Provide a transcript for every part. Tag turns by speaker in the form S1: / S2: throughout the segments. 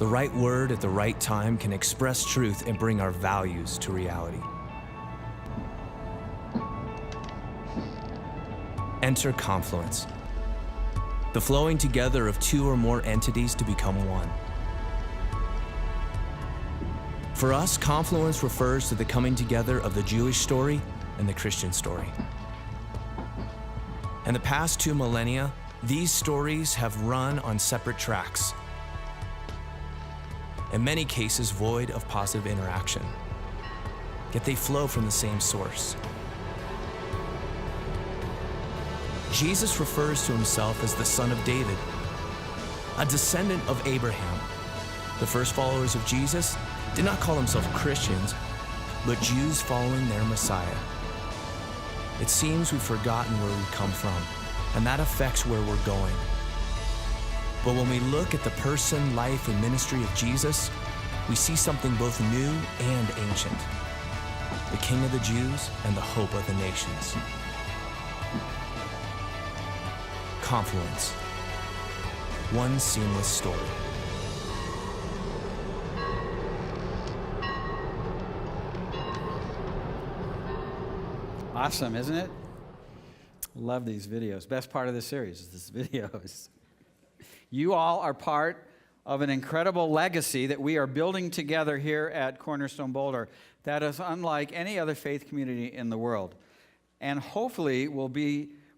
S1: The right word at the right time can express truth and bring our values to reality. Enter Confluence, the flowing together of two or more entities to become one. For us, Confluence refers to the coming together of the Jewish story and the Christian story. In the past 2 millennia, these stories have run on separate tracks, in many cases void of positive interaction, yet they flow from the same source. Jesus refers to himself as the son of David, a descendant of Abraham. The first followers of Jesus did not call themselves Christians, but Jews following their Messiah. It seems we've forgotten where we come from, and that affects where we're going. But when we look at the person, life, and ministry of Jesus, we see something both new and ancient, the King of the Jews and the hope of the nations. Confluence, one seamless story.
S2: Awesome, isn't it? Love these videos. Best part of this series is this videos. You all are part of an incredible legacy that we are building together here at Cornerstone Boulder that is unlike any other faith community in the world, and hopefully will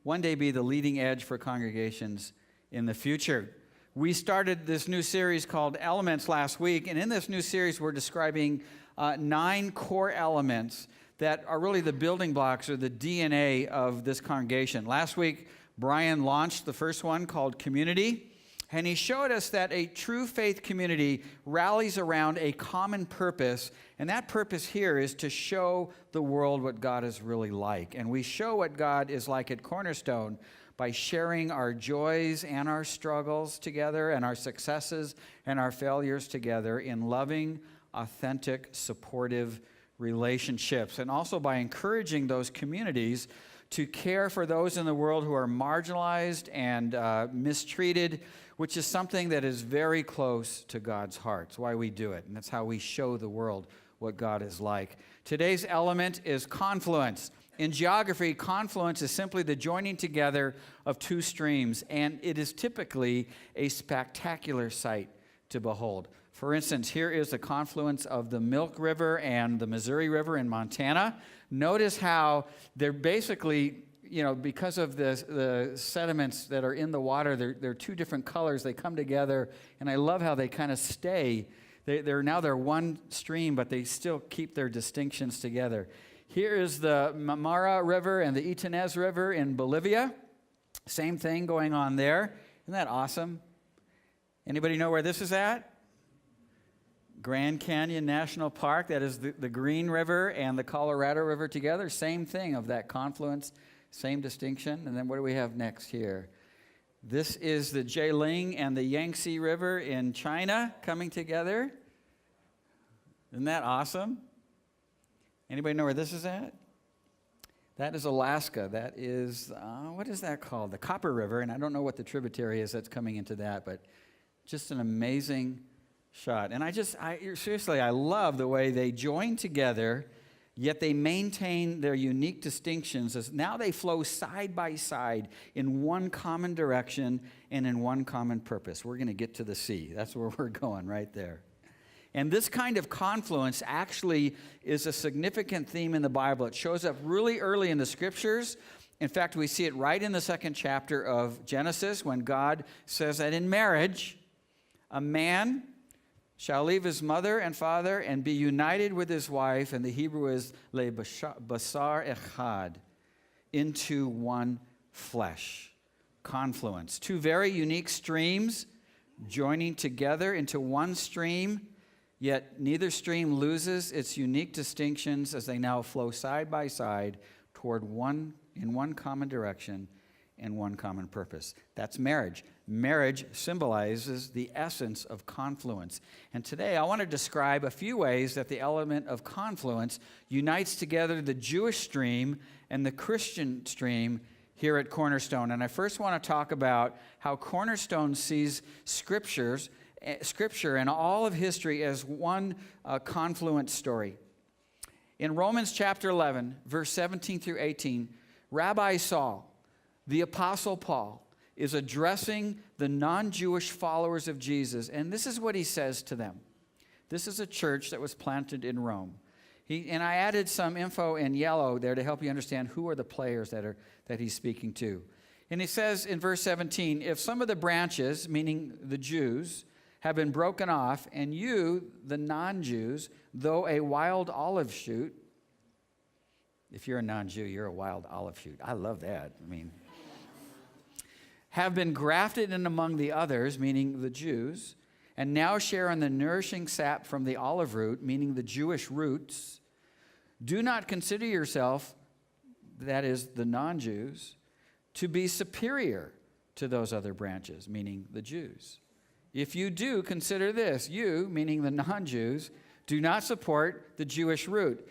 S2: one day be the leading edge for congregations in the future. We started this new series called Elements last week, and in this new series we're describing 9 core elements that are really the building blocks or the DNA of this congregation. Last week, Brian launched the first one called Community, and he showed us that a true faith community rallies around a common purpose, and that purpose here is to show the world what God is really like. And we show what God is like at Cornerstone by sharing our joys and our struggles together, and our successes and our failures together in loving, authentic, supportive relationships, and also by encouraging those communities to care for those in the world who are marginalized and mistreated, which is something that is very close to God's heart. It's why we do it, and that's how we show the world what God is like. Today's element is confluence. In geography, confluence is simply the joining together of 2 streams, and it is typically a spectacular sight to behold. For instance, here is the confluence of the Milk River and the Missouri River in Montana. Notice how they're basically, because of the sediments that are in the water, they're 2 different colors. They come together, and I love how they kind of stay. They're one stream, but they still keep their distinctions together. Here is the Mara River and the Itanez River in Bolivia. Same thing going on there. Isn't that awesome? Anybody know where this is at? Grand Canyon National Park. That is the Green River and the Colorado River together. Same thing of that confluence, same distinction. And then what do we have next here? This is the Jialing and the Yangtze River in China coming together. Isn't that awesome? Anybody know where this is at? That is Alaska. That is, what is that called? The Copper River. And I don't know what the tributary is that's coming into that, but just an amazing shot. And seriously, I love the way they join together, yet they maintain their unique distinctions as now they flow side by side in one common direction and in one common purpose. We're going to get to the sea. That's where we're going right there. And this kind of confluence actually is a significant theme in the Bible. It shows up really early in the scriptures. In fact, we see it right in the 2nd chapter of Genesis when God says that in marriage, a man shall leave his mother and father and be united with his wife, and the Hebrew is le basar echad, into one flesh. Confluence. 2 very unique streams joining together into one stream, yet neither stream loses its unique distinctions as they now flow side by side toward one common direction and one common purpose. That's marriage. Marriage symbolizes the essence of confluence. And today I want to describe a few ways that the element of confluence unites together the Jewish stream and the Christian stream here at Cornerstone. And I first want to talk about how Cornerstone sees scriptures Scripture and all of history as one confluence story. In Romans chapter 11, verse 17 through 18, Rabbi Saul, the Apostle Paul, is addressing the non-Jewish followers of Jesus, and this is what he says to them. This is a church that was planted in Rome. And I added some info in yellow there to help you understand who are the players that he's speaking to. And he says in verse 17, if some of the branches, meaning the Jews, have been broken off, and you, the non-Jews, though a wild olive shoot, if you're a non-Jew, you're a wild olive shoot. I love that. Have been grafted in among the others, meaning the Jews, and now share in the nourishing sap from the olive root, meaning the Jewish roots, do not consider yourself, that is, the non-Jews, to be superior to those other branches, meaning the Jews. If you do, consider this, you, meaning the non-Jews, do not support the Jewish root,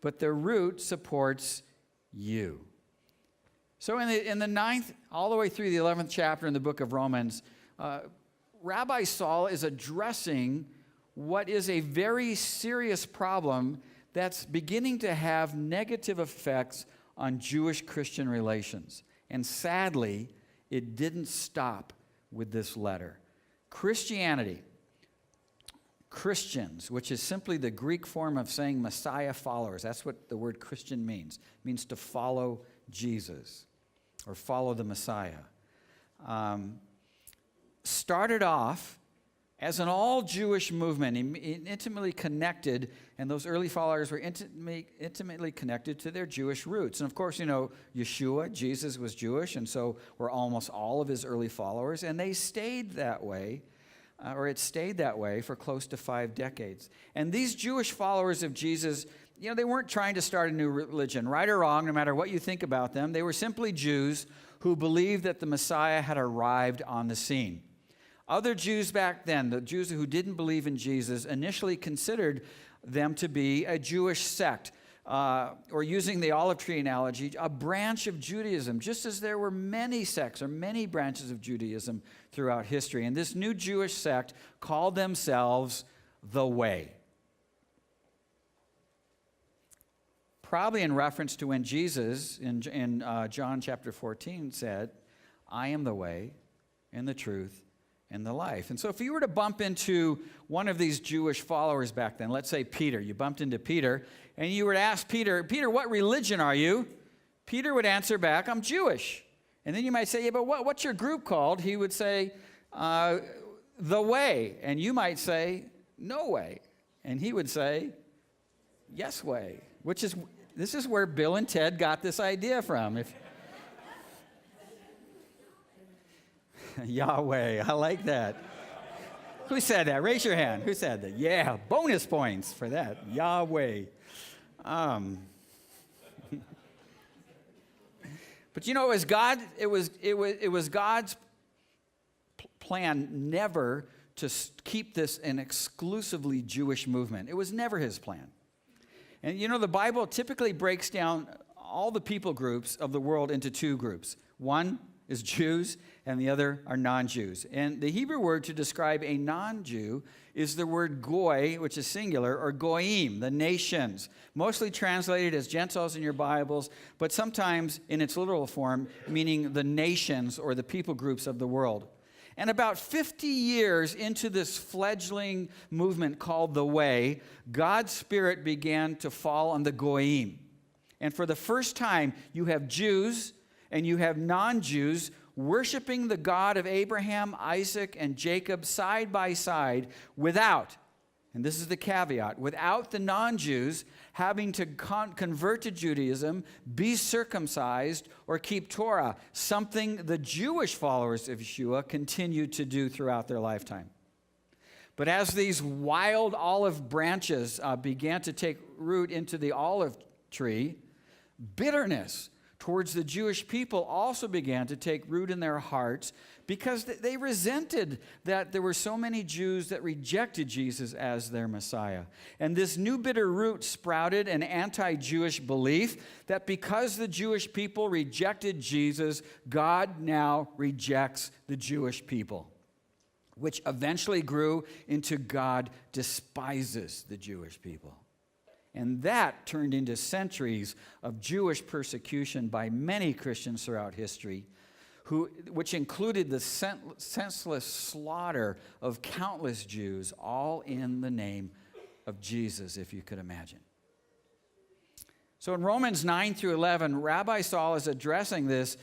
S2: but the root supports you. So in the 9th, all the way through the 11th chapter in the book of Romans, Rabbi Saul is addressing what is a very serious problem that's beginning to have negative effects on Jewish-Christian relations. And sadly, it didn't stop with this letter. Christianity, Christians, which is simply the Greek form of saying Messiah followers. That's what the word Christian means. It means to follow Jesus or follow the Messiah. Started off as an all-Jewish movement, intimately connected, and those early followers were intimately connected to their Jewish roots. And of course, you know, Yeshua, Jesus was Jewish, and so were almost all of his early followers, and they stayed that way, or it stayed that way for close to 5 decades. And these Jewish followers of Jesus, you know, they weren't trying to start a new religion, right or wrong, no matter what you think about them. They were simply Jews who believed that the Messiah had arrived on the scene. Other Jews back then, the Jews who didn't believe in Jesus, initially considered them to be a Jewish sect, or using the olive tree analogy, a branch of Judaism, just as there were many sects or many branches of Judaism throughout history. And this new Jewish sect called themselves the Way. Probably in reference to when Jesus, in John chapter 14, said, I am the way and the truth and the life. And so if you were to bump into one of these Jewish followers back then, let's say Peter, you bumped into Peter, and you were to ask Peter, what religion are you? Peter would answer back, I'm Jewish. And then you might say, yeah, but what's your group called? He would say, the Way. And you might say, no way. And he would say, yes way. This is where Bill and Ted got this idea from. Yahweh, I like that. Who said that? Raise your hand. Who said that? Yeah, bonus points for that. Yahweh. But you know, it was God's plan never to keep this an exclusively Jewish movement. It was never his plan. And you know, the Bible typically breaks down all the people groups of the world into 2 groups. One is Jews, and the other are non-Jews. And the Hebrew word to describe a non-Jew is the word goy, which is singular, or goyim, the nations, mostly translated as Gentiles in your Bibles, but sometimes in its literal form, meaning the nations or the people groups of the world. And about 50 years into this fledgling movement called the Way, God's Spirit began to fall on the goyim. And for the first time, you have Jews and you have non-Jews worshiping the God of Abraham, Isaac, and Jacob side by side without, and this is the caveat, without the non-Jews having to convert to Judaism, be circumcised, or keep Torah, something the Jewish followers of Yeshua continued to do throughout their lifetime. But as these wild olive branches began to take root into the olive tree, bitterness towards the Jewish people also began to take root in their hearts because they resented that there were so many Jews that rejected Jesus as their Messiah. And this new bitter root sprouted an anti-Jewish belief that because the Jewish people rejected Jesus, God now rejects the Jewish people. which eventually grew into God despises the Jewish people. And that turned into centuries of Jewish persecution by many Christians throughout history, which included the senseless slaughter of countless Jews, all in the name of Jesus, if you could imagine. So in Romans 9 through 11, Rabbi Saul is addressing this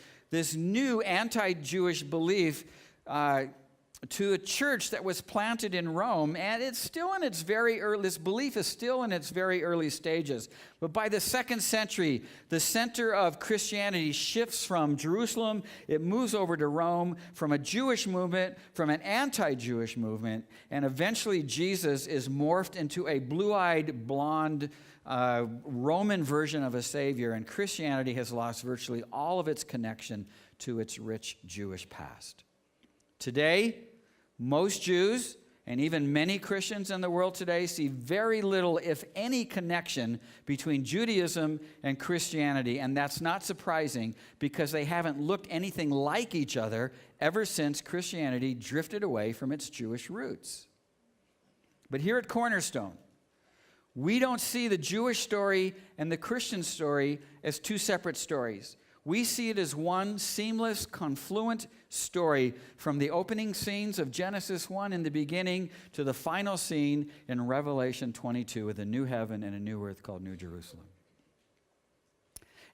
S2: new anti-Jewish belief to a church that was planted in Rome, and it's still in its very early, this belief is still in its very early stages. But by the 2nd century, the center of Christianity shifts from Jerusalem, it moves over to Rome, from a Jewish movement, from an anti-Jewish movement, and eventually Jesus is morphed into a blue-eyed, blonde, Roman version of a savior, and Christianity has lost virtually all of its connection to its rich Jewish past. Today, most Jews, and even many Christians in the world today, see very little, if any, connection between Judaism and Christianity, and that's not surprising because they haven't looked anything like each other ever since Christianity drifted away from its Jewish roots. But here at Cornerstone, we don't see the Jewish story and the Christian story as two separate stories. We see it as one seamless, confluent story from the opening scenes of Genesis 1 in the beginning to the final scene in Revelation 22 with a new heaven and a new earth called New Jerusalem.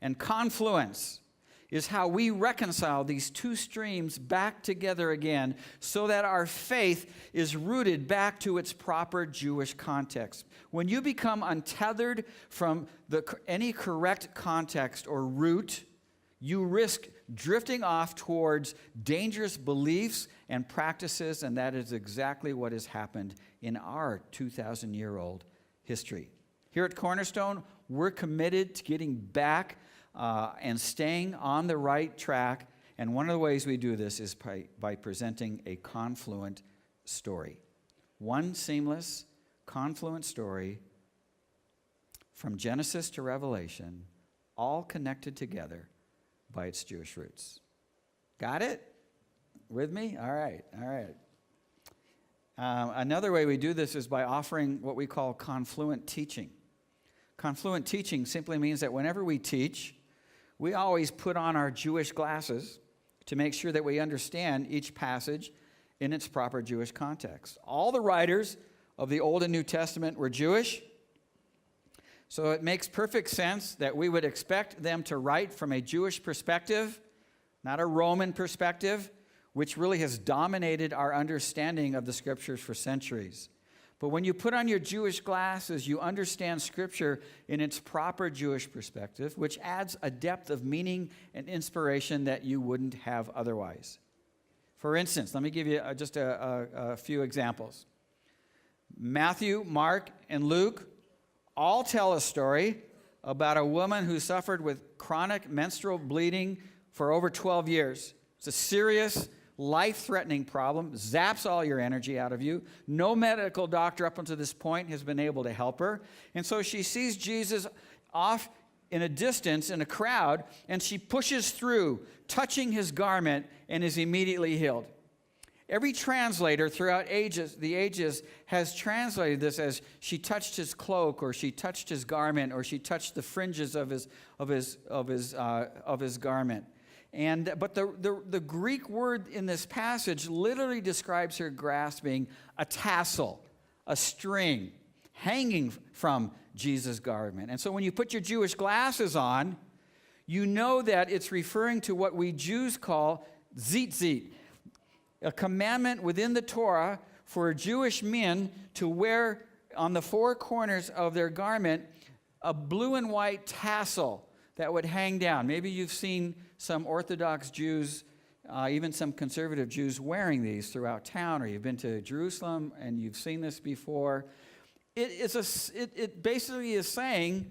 S2: And confluence is how we reconcile these two streams back together again so that our faith is rooted back to its proper Jewish context. When you become untethered from any correct context or root, you risk drifting off towards dangerous beliefs and practices, and that is exactly what has happened in our 2,000-year-old history. Here at Cornerstone, we're committed to getting back and staying on the right track, and one of the ways we do this is by presenting a confluent story. One seamless, confluent story from Genesis to Revelation, all connected together by its Jewish roots. Got it? With me? All right. Another way we do this is by offering what we call confluent teaching. Confluent teaching simply means that whenever we teach, we always put on our Jewish glasses to make sure that we understand each passage in its proper Jewish context. All the writers of the Old and New Testament were Jewish, so it makes perfect sense that we would expect them to write from a Jewish perspective, not a Roman perspective, which really has dominated our understanding of the Scriptures for centuries. But when you put on your Jewish glasses, you understand Scripture in its proper Jewish perspective, which adds a depth of meaning and inspiration that you wouldn't have otherwise. For instance, let me give you just a few examples. Matthew, Mark, and Luke all tell a story about a woman who suffered with chronic menstrual bleeding for over 12 years. It's a serious, life-threatening problem, zaps all your energy out of you. No medical doctor up until this point has been able to help her. And so she sees Jesus off in a distance in a crowd, and she pushes through, touching his garment, and is immediately healed. Every translator throughout the ages has translated this as she touched his cloak, or she touched his garment, or she touched the fringes of his garment. But the Greek word in this passage literally describes her grasping a tassel, a string, hanging from Jesus' garment. And so when you put your Jewish glasses on, you know that it's referring to what we Jews call tzitzit, a commandment within the Torah for Jewish men to wear on the four corners of their garment a blue and white tassel that would hang down. Maybe you've seen some Orthodox Jews, even some conservative Jews wearing these throughout town, or you've been to Jerusalem and you've seen this before. It basically is saying,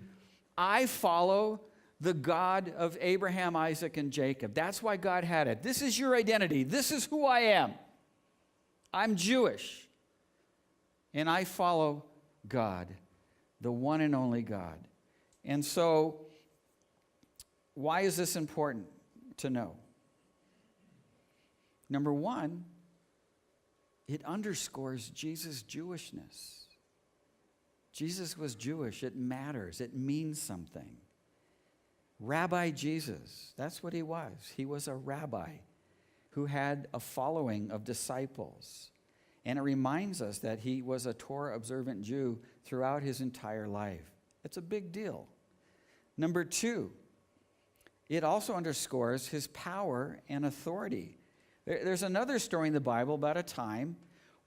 S2: I follow the God of Abraham, Isaac, and Jacob. That's why God had it. This is your identity. This is who I am. I'm Jewish. And I follow God, the one and only God. And so, why is this important to know? Number one, it underscores Jesus' Jewishness. Jesus was Jewish. It matters. It means something. Rabbi Jesus, that's what he was. He was a rabbi who had a following of disciples. And it reminds us that he was a Torah-observant Jew throughout his entire life. It's a big deal. Number two, it also underscores his power and authority. There's another story in the Bible about a time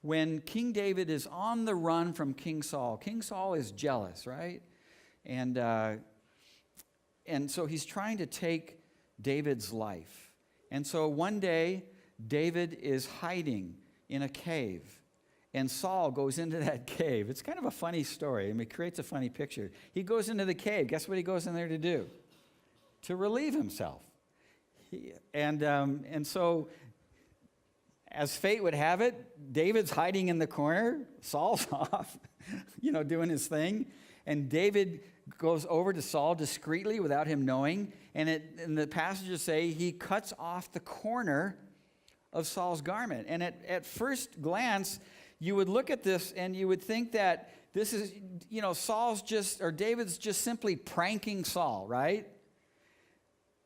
S2: when King David is on the run from King Saul. King Saul is jealous, right? And so he's trying to take David's life. And so one day, David is hiding in a cave, and Saul goes into that cave. It's kind of a funny story. I mean, it creates a funny picture. He goes into the cave. Guess what he goes in there to do? To relieve himself. And so, as fate would have it, David's hiding in the corner. Saul's off, doing his thing. And David goes over to Saul discreetly without him knowing. And the passages say he cuts off the corner of Saul's garment. And at first glance, you would look at this and you would think that this is, David's just simply pranking Saul, right?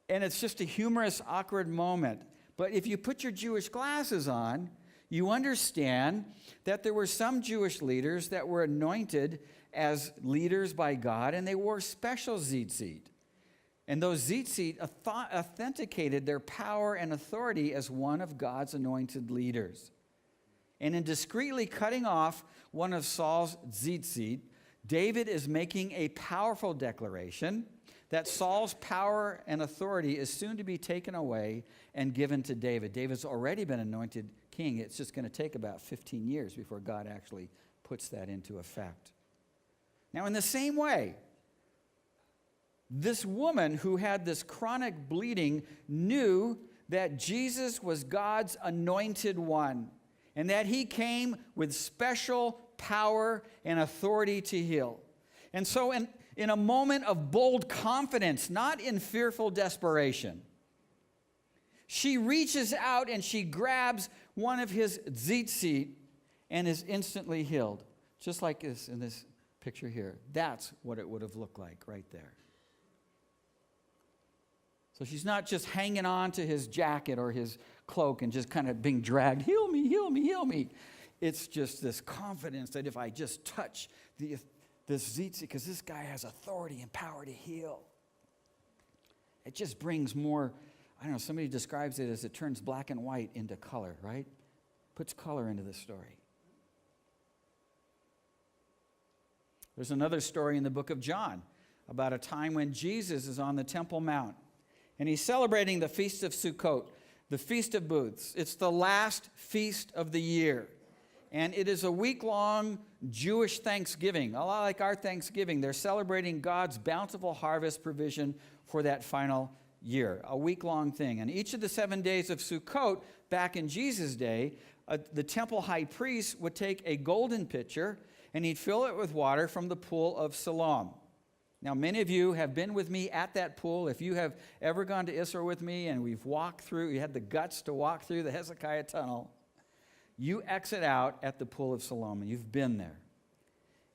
S2: And it's just a humorous, awkward moment. But if you put your Jewish glasses on, you understand that there were some Jewish leaders that were anointed as leaders by God, and they wore special tzitzit. And those tzitzit authenticated their power and authority as one of God's anointed leaders. And in discreetly cutting off one of Saul's tzitzit, David is making a powerful declaration that Saul's power and authority is soon to be taken away and given to David. David's already been anointed king. It's just going to take about 15 years before God actually puts that into effect. Now, in the same way, this woman who had this chronic bleeding knew that Jesus was God's anointed one and that he came with special power and authority to heal. And so in a moment of bold confidence, not in fearful desperation, she reaches out and she grabs one of his tzitzit and is instantly healed, just like this in this picture here. That's what it would have looked like right there. So she's not just hanging on to his jacket or his cloak and just kind of being dragged, heal me, heal me, heal me. It's just this confidence that if I just touch this tzitzit, because this guy has authority and power to heal, it just brings more, somebody describes it as it turns black and white into color, right? Puts color into the story. There's another story in the book of John about a time when Jesus is on the Temple Mount. And he's celebrating the Feast of Sukkot, the Feast of Booths. It's the last feast of the year. And it is a week-long Jewish Thanksgiving, a lot like our Thanksgiving. They're celebrating God's bountiful harvest provision for that final year, a week-long thing. And each of the 7 days of Sukkot, back in Jesus' day, the temple high priest would take a golden pitcher and he'd fill it with water from the pool of Siloam. Now, many of you have been with me at that pool. If you have ever gone to Israel with me and we've walked through, you had the guts to walk through the Hezekiah Tunnel, you exit out at the pool of Siloam, and you've been there.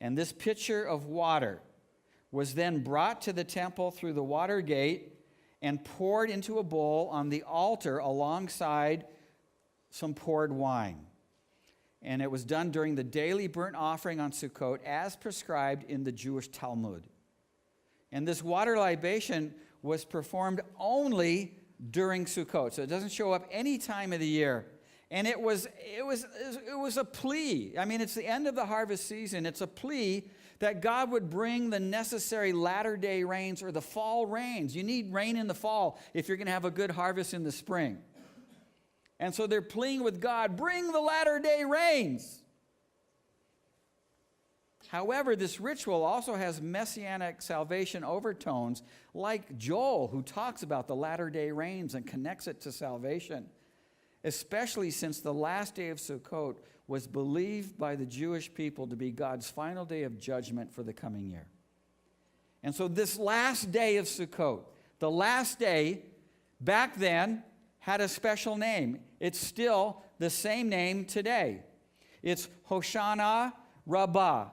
S2: And this pitcher of water was then brought to the temple through the water gate and poured into a bowl on the altar alongside some poured wine. And it was done during the daily burnt offering on Sukkot as prescribed in the Jewish Talmud. And this water libation was performed only during Sukkot. So it doesn't show up any time of the year. And it was a plea. I mean, it's the end of the harvest season. It's a plea that God would bring the necessary latter-day rains or the fall rains. You need rain in the fall if you're going to have a good harvest in the spring. And so they're pleading with God, bring the latter-day rains. However, this ritual also has messianic salvation overtones, like Joel, who talks about the latter-day rains and connects it to salvation, especially since the last day of Sukkot was believed by the Jewish people to be God's final day of judgment for the coming year. And so this last day of Sukkot, the last day, back then, had a special name. It's still the same name today. It's Hoshana Rabbah,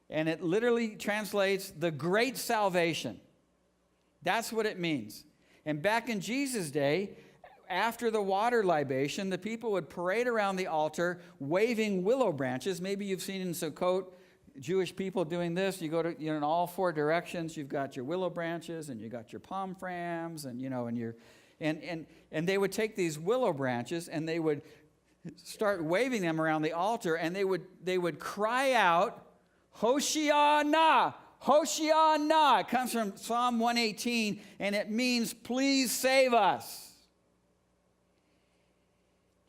S2: and it literally translates the great salvation. That's what it means. And back in Jesus' day, after the water libation, the people would parade around the altar waving willow branches. Maybe you've seen in Sukkot Jewish people doing this. You go to, in all four directions. You've got your willow branches, and you got your palm fronds, and and they would take these willow branches and they would start waving them around the altar, and they would cry out, Hoshiana, Hoshiana. It comes from Psalm 118, and it means, please save us.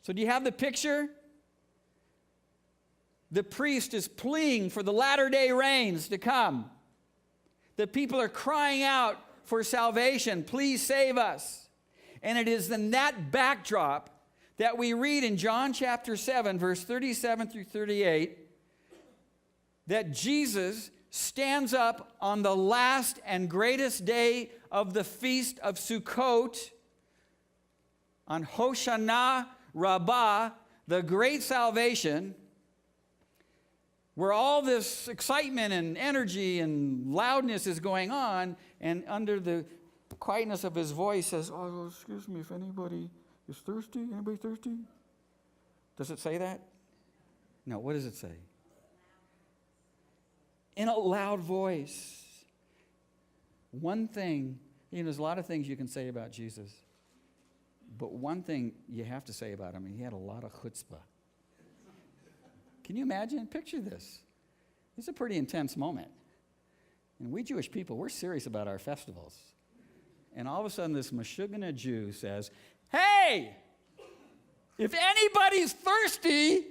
S2: So do you have the picture? The priest is pleading for the latter-day rains to come. The people are crying out for salvation. Please save us. And it is in that backdrop that we read in John chapter 7, verse 37 through 38, that Jesus stands up on the last and greatest day of the feast of Sukkot, on Hoshana Rabbah, the great salvation, where all this excitement and energy and loudness is going on, and under the quietness of his voice says, oh, excuse me, if anybody is thirsty, anybody thirsty? Does it say that? No, what does it say? In a loud voice. One thing, there's a lot of things you can say about Jesus, but one thing you have to say about him, he had a lot of chutzpah. Can you imagine? Picture this. It's a pretty intense moment. And we Jewish people, we're serious about our festivals. And all of a sudden, this Meshugana Jew says, hey, if anybody's thirsty,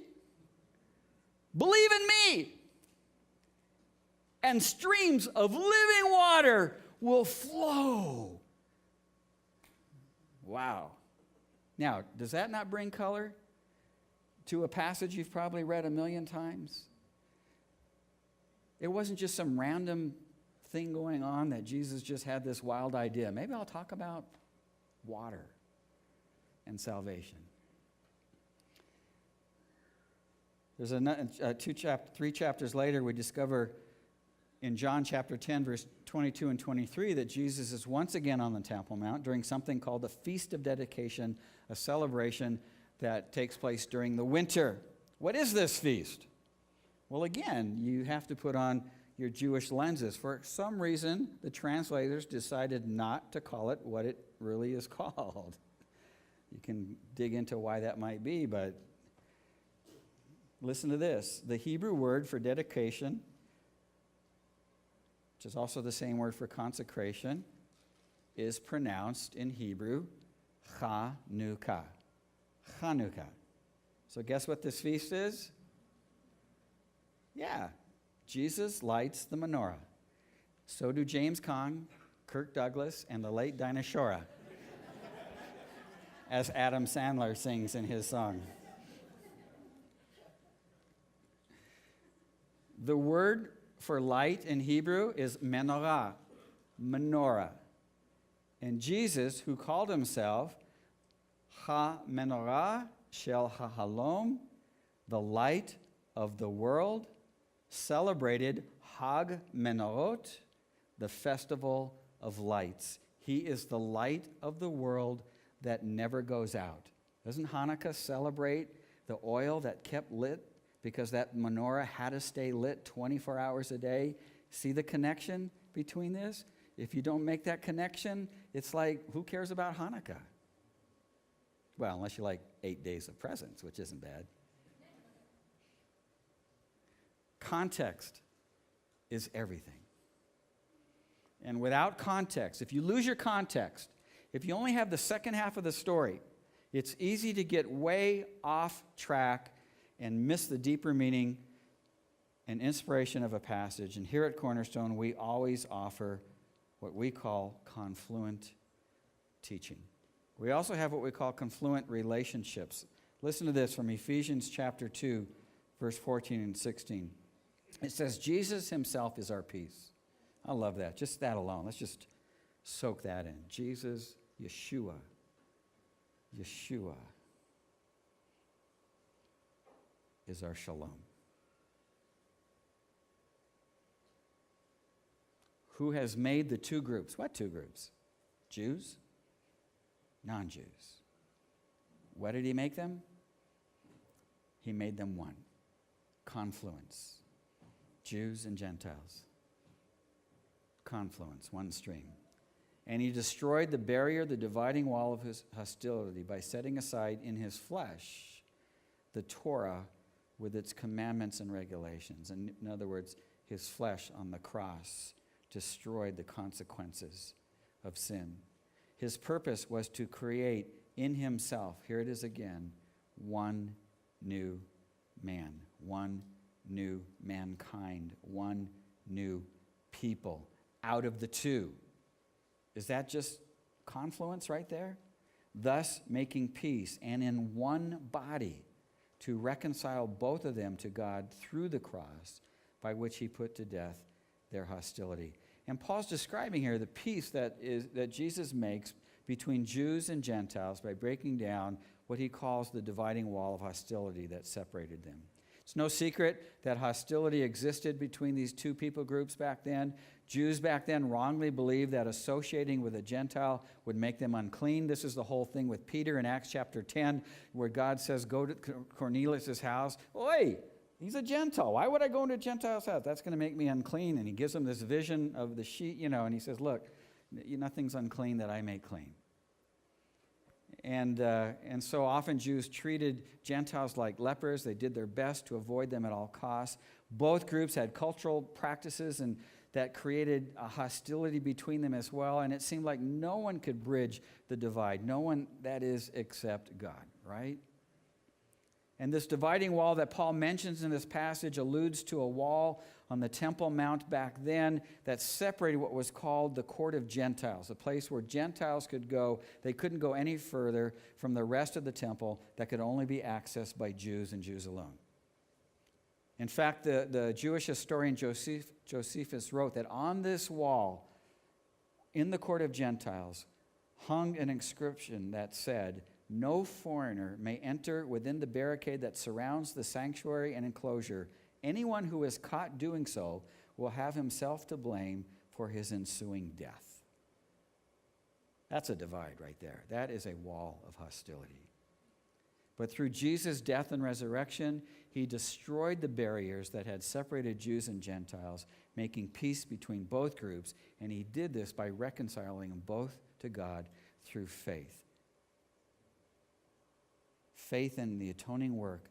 S2: believe in me, and streams of living water will flow. Wow. Now, does that not bring color to a passage you've probably read a million times? It wasn't just some random thing going on that Jesus just had this wild idea. Maybe I'll talk about water and salvation. There's three chapters later, we discover in John chapter 10, verse 22 and 23, that Jesus is once again on the Temple Mount during something called the Feast of Dedication, a celebration that takes place during the winter. What is this feast? Well, again, you have to put on your Jewish lenses. For some reason, the translators decided not to call it what it really is called. You can dig into why that might be, but listen to this. The Hebrew word for dedication, which is also the same word for consecration, is pronounced in Hebrew, Chanukah. Chanukah. So guess what this feast is? Yeah, Jesus lights the menorah. So do James Caan, Kirk Douglas, and the late Dinah Shore, as Adam Sandler sings in his song. The word for light in Hebrew is menorah, menorah. And Jesus, who called himself Ha-menorah shel ha-halom, the light of the world, celebrated Hag Menorot, the festival of lights. He is the light of the world that never goes out. Doesn't Hanukkah celebrate the oil that kept lit because that menorah had to stay lit 24 hours a day? See the connection between this? If you don't make that connection, it's like, who cares about Hanukkah? Well, unless you like 8 days of presents, which isn't bad. Context is everything. And without context, if you lose your context, if you only have the second half of the story, it's easy to get way off track and miss the deeper meaning and inspiration of a passage. And here at Cornerstone, we always offer what we call confluent teaching. We also have what we call confluent relationships. Listen to this from Ephesians chapter 2, verse 14 and 16. It says, Jesus himself is our peace. I love that. Just that alone. Let's just soak that in. Jesus, Yeshua. is our shalom. Who has made the two groups? What two groups? Jews, non-Jews. What did he make them? He made them one. Confluence. Jews and Gentiles. Confluence, one stream. And he destroyed the barrier, the dividing wall of his hostility by setting aside in his flesh the Torah with its commandments and regulations. In other words, his flesh on the cross destroyed the consequences of sin. His purpose was to create in himself, here it is again, one new man, one new mankind, one new people out of the two. Is that just confluence right there? Thus making peace, and in one body to reconcile both of them to God through the cross, by which he put to death their hostility. And Paul's describing here the peace that Jesus makes between Jews and Gentiles by breaking down what he calls the dividing wall of hostility that separated them. It's no secret that hostility existed between these two people groups back then. Jews back then wrongly believed that associating with a Gentile would make them unclean. This is the whole thing with Peter in Acts chapter 10, where God says, go to Cornelius' house. Oi, he's a Gentile. Why would I go into a Gentile's house? That's going to make me unclean. And he gives him this vision of the sheet, and he says, look, nothing's unclean that I make clean. And so often Jews treated Gentiles like lepers. They did their best to avoid them at all costs. Both groups had cultural practices and that created a hostility between them as well. And it seemed like no one could bridge the divide. No one, that is, except God, right? And this dividing wall that Paul mentions in this passage alludes to a wall on the Temple Mount back then that separated what was called the court of Gentiles, a place where Gentiles could go. They couldn't go any further from the rest of the temple that could only be accessed by Jews and Jews alone. In fact, the Jewish historian Josephus wrote that on this wall, in the court of Gentiles, hung an inscription that said, "No foreigner may enter within the barricade that surrounds the sanctuary and enclosure. Anyone who is caught doing so will have himself to blame for his ensuing death." That's a divide right there. That is a wall of hostility. But through Jesus' death and resurrection, he destroyed the barriers that had separated Jews and Gentiles, making peace between both groups, and he did this by reconciling them both to God through faith. Faith in the atoning work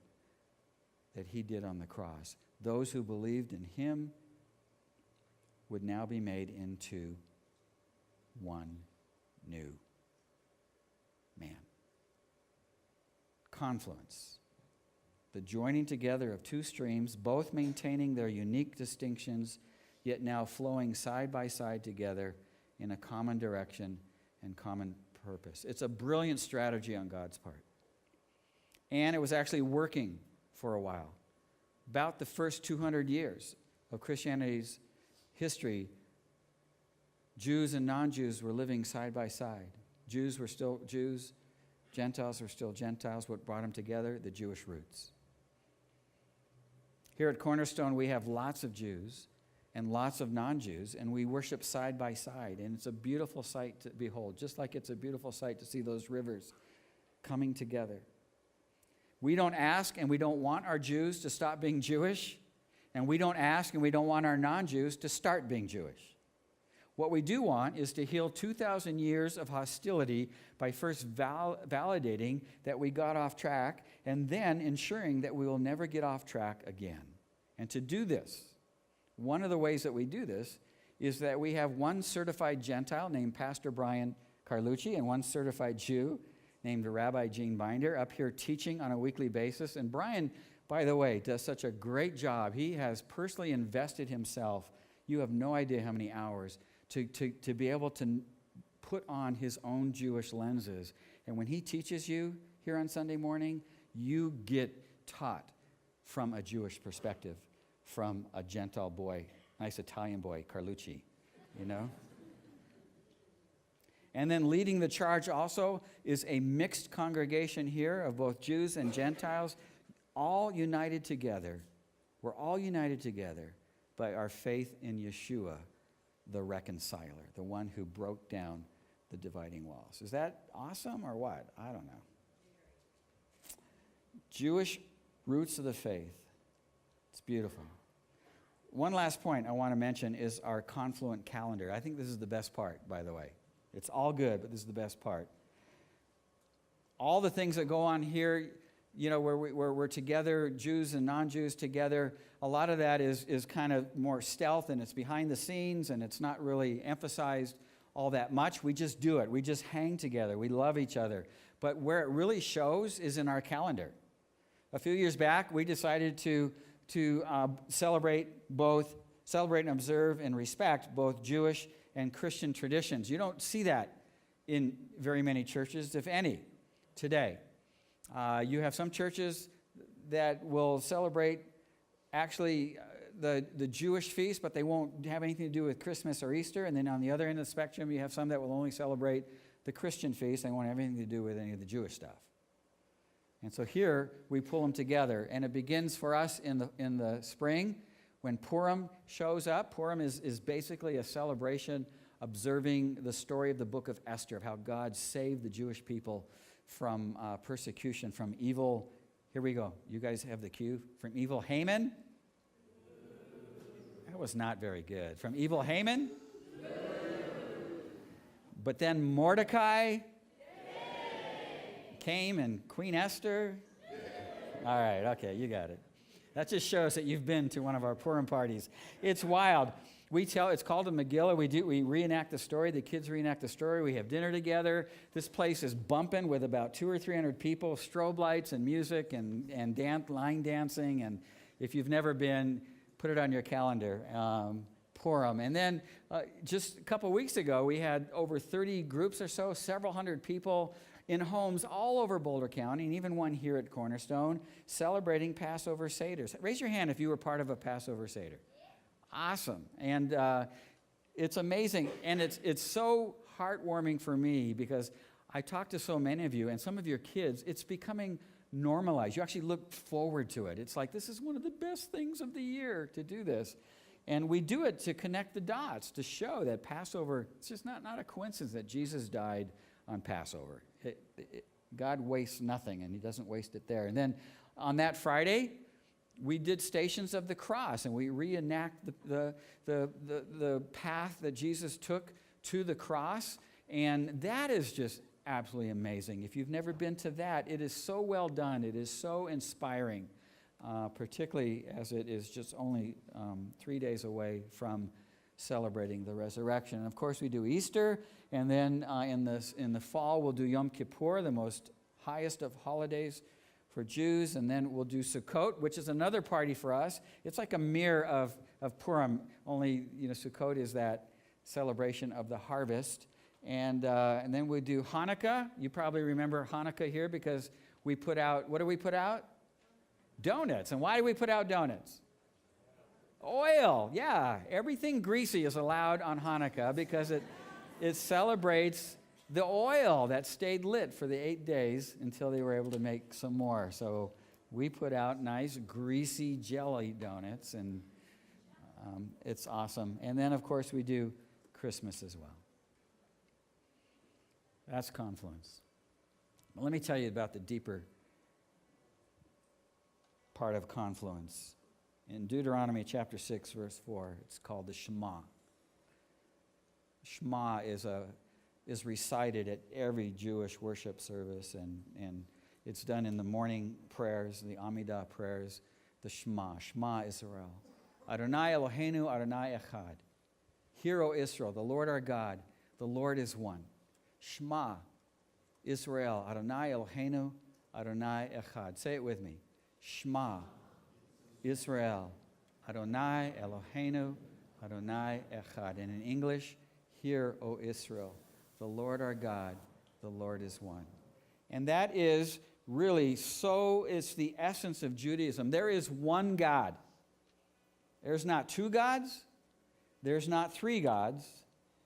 S2: that he did on the cross. Those who believed in him would now be made into one new man. Confluence. The joining together of two streams, both maintaining their unique distinctions, yet now flowing side by side together in a common direction and common purpose. It's a brilliant strategy on God's part. And it was actually working for a while. About the first 200 years of Christianity's history, Jews and non-Jews were living side by side. Jews were still Jews. Gentiles were still Gentiles. What brought them together? The Jewish roots. Here at Cornerstone, we have lots of Jews and lots of non-Jews, and we worship side by side. And it's a beautiful sight to behold, just like it's a beautiful sight to see those rivers coming together. We don't ask and we don't want our Jews to stop being Jewish, and we don't ask and we don't want our non-Jews to start being Jewish. What we do want is to heal 2,000 years of hostility by first validating that we got off track and then ensuring that we will never get off track again. And to do this, one of the ways that we do this is that we have one certified Gentile named Pastor Brian Carlucci and one certified Jew named Rabbi Gene Binder up here teaching on a weekly basis. And Brian, by the way, does such a great job. He has personally invested himself, you have no idea how many hours, to be able to put on his own Jewish lenses. And when he teaches you here on Sunday morning, you get taught from a Jewish perspective, from a Gentile boy, nice Italian boy, Carlucci, you know? And then leading the charge also is a mixed congregation here of both Jews and Gentiles, all united together. We're all united together by our faith in Yeshua, the reconciler, the one who broke down the dividing walls. Is that awesome or what? I don't know. Jewish roots of the faith. It's beautiful. One last point I want to mention is our Confluent calendar. I think this is the best part, by the way. It's all good, but this is the best part. All the things that go on here, you know, where we're together, Jews and non-Jews together, a lot of that is kind of more stealth, and it's behind the scenes, and it's not really emphasized all that much. We just do it. We just hang together. We love each other. But where it really shows is in our calendar. A few years back, we decided to celebrate and observe and respect both Jewish and Christian traditions. You don't see that in very many churches, if any, today. You have some churches that will celebrate actually the Jewish feast, but they won't have anything to do with Christmas or Easter. And then on the other end of the spectrum, you have some that will only celebrate the Christian feast. They won't have anything to do with any of the Jewish stuff. And so here we pull them together, and it begins for us in the spring when Purim shows up. Purim is basically a celebration observing the story of the book of Esther, of how God saved the Jewish people from persecution, from evil. Here we go. You guys have the cue. From evil Haman. That was not very good. From evil Haman. But then Mordecai came, and Queen Esther. All right, okay, you got it. That just shows that you've been to one of our Purim parties. It's wild. It's called a Megillah. We reenact the story. The kids reenact the story. We have dinner together. This place is bumping with about 200 or 300 people, strobe lights and music and line dancing. And if you've never been, put it on your calendar. Purim. And then just a couple weeks ago, we had over 30 groups or so, several hundred people in homes all over Boulder County, and even one here at Cornerstone, celebrating Passover Seders. Raise your hand if you were part of a Passover Seder. Awesome. And it's amazing. And it's so heartwarming for me because I talk to so many of you, and some of your kids, it's becoming normalized. You actually look forward to it. It's like, this is one of the best things of the year to do this. And we do it to connect the dots, to show that Passover, it's just not a coincidence that Jesus died on Passover. God wastes nothing, and he doesn't waste it there. And then on that Friday, we did Stations of the Cross, and we reenact the path that Jesus took to the cross. And that is just absolutely amazing. If you've never been to that, it is so well done. It is so inspiring, particularly as it is just only 3 days away from celebrating the resurrection. And of course, we do Easter, and then in the fall, we'll do Yom Kippur, the most highest of holidays for Jews, and then we'll do Sukkot, which is another party for us. It's like a mirror of Purim, only Sukkot is that celebration of the harvest. And then we do Hanukkah. You probably remember Hanukkah here because we put out, what do we put out? Donuts. And why do we put out donuts? Oil, yeah. Everything greasy is allowed on Hanukkah because it celebrates the oil that stayed lit for the 8 days until they were able to make some more. So we put out nice greasy jelly donuts, and it's awesome. And then, of course, we do Christmas as well. That's Confluence. Well, let me tell you about the deeper part of Confluence. In Deuteronomy chapter 6, verse 4, it's called the Shema. Shema is recited at every Jewish worship service, and it's done in the morning prayers, the Amidah prayers, the Shema. Shema Israel. Adonai Eloheinu, Adonai Echad. Hear, O Israel, the Lord our God, the Lord is one. Shema Israel, Adonai Eloheinu, Adonai Echad. Say it with me. Shema Israel, Adonai Eloheinu, Adonai Echad. And in English, hear, O Israel, the Lord our God, the Lord is one. And that is really it's the essence of Judaism. There is one God. There's not two gods, there's not three gods,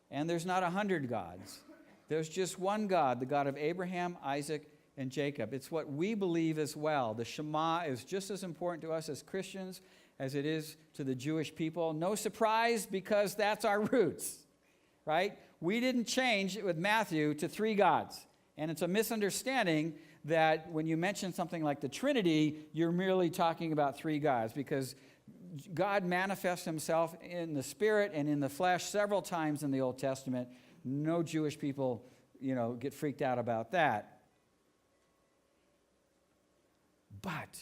S2: and there's not 100 gods. There's just one God, the God of Abraham, Isaac, and Jacob. It's what we believe as well. The Shema is just as important to us as Christians as it is to the Jewish people. No surprise, because that's our roots, right? We didn't change with Matthew to 3 gods. And it's a misunderstanding that when you mention something like the Trinity, you're merely talking about 3 gods, because God manifests himself in the spirit and in the flesh several times in the Old Testament. No Jewish people, get freaked out about that. But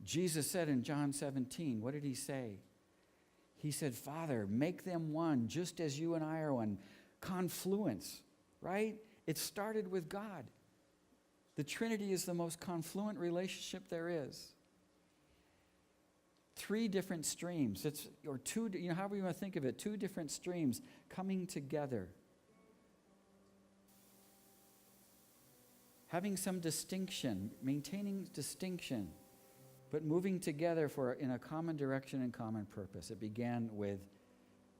S2: Jesus said in John 17, what did he say? He said, Father, make them one, just as you and I are one. Confluence, right? It started with God. The Trinity is the most confluent relationship there is. 3 different streams, or 2, however you want to think of it, 2 different streams coming together. Having some distinction, maintaining distinction, but moving together in a common direction and common purpose. It began with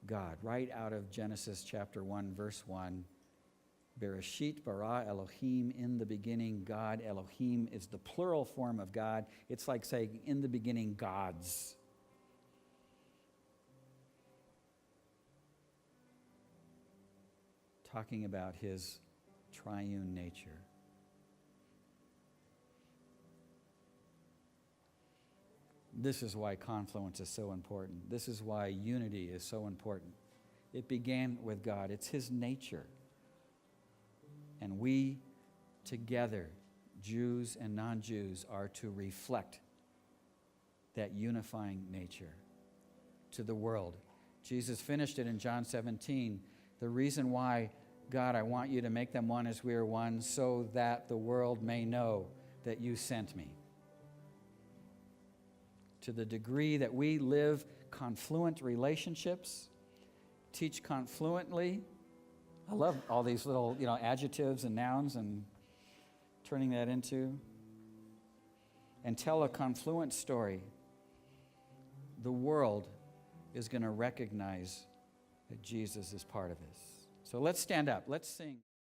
S2: God, right out of Genesis chapter 1, verse 1. Bereshit bara Elohim, in the beginning God. Elohim is the plural form of God. It's like saying, in the beginning, gods. Talking about his triune nature. This is why confluence is so important. This is why unity is so important. It began with God. It's his nature. And we together, Jews and non-Jews, are to reflect that unifying nature to the world. Jesus finished it in John 17. The reason why, God, I want you to make them one as we are one, so that the world may know that you sent me. To the degree that we live confluent relationships, teach confluently. I love all these little, adjectives and nouns and turning that into. And tell a confluent story. The world is going to recognize that Jesus is part of this. So let's stand up. Let's sing.